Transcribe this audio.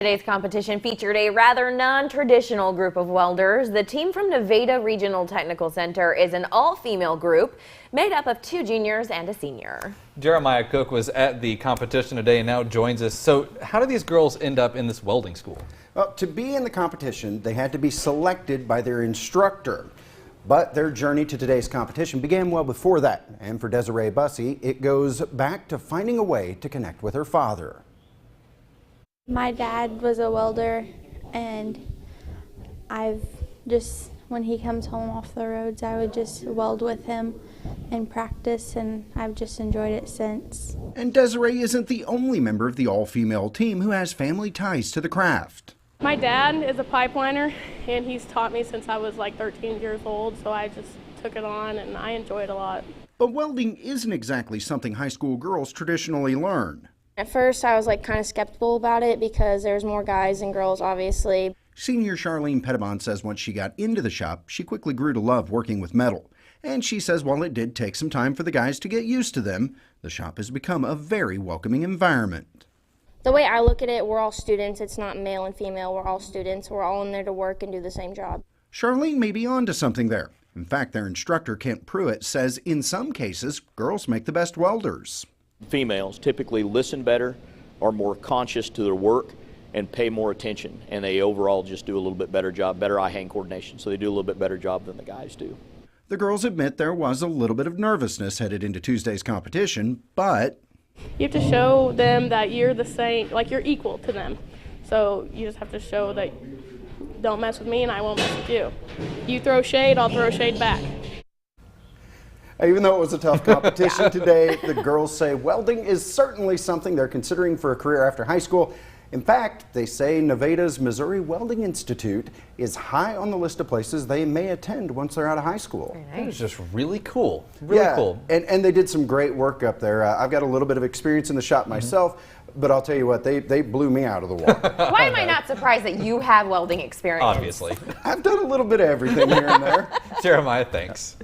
Today's competition featured a rather non-traditional group of welders. The team from Nevada Regional Technical Center is an all-female group made up of 2 juniors and a senior. Jeremiah Cook was at the competition today and now joins us. So how do these girls end up in this welding school? Well, to be in the competition, they had to be selected by their instructor. But their journey to today's competition began well before that. And for Desiree Bussey, it goes back to finding a way to connect with her father. My dad was a welder, and when he comes home off the roads, I would just weld with him and practice, and I've just enjoyed it since. And Desiree isn't the only member of the all-female team who has family ties to the craft. My dad is a pipeliner, and he's taught me since I was like 13 years old, so I just took it on, and I enjoy it a lot. But welding isn't exactly something high school girls traditionally learn. At first, I was kind of skeptical about it because there's more guys than girls, obviously. Senior Charlene Pettibon says once she got into the shop, she quickly grew to love working with metal. And she says while it did take some time for the guys to get used to them, the shop has become a very welcoming environment. The way I look at it, we're all students. It's not male and female. We're all students. We're all in there to work and do the same job. Charlene may be on to something there. In fact, their instructor, Kent Pruitt, says in some cases, girls make the best welders. Females typically listen better, are more conscious to their work, and pay more attention, and they overall just do a little bit better job, better eye-hand coordination, so they do a little bit better job than the guys do. The girls admit there was a little bit of nervousness headed into Tuesday's competition, but You have to show them that you're the same, like you're equal to them. So you just have to show that don't mess with me and I won't mess with you. You throw shade, I'll throw shade back. even though it was a tough competition today, the girls say welding is certainly something they're considering for a career after high school. In fact, they say Nevada's Missouri Welding Institute is high on the list of places they may attend once they're out of high school. That is just really cool. Really cool. And they did some great work up there. I've got a little bit of experience in the shop myself, but I'll tell you what, they blew me out of the water. Why am I not surprised that you have welding experience? Obviously. I've done a little bit of everything here and there. Jeremiah, thanks.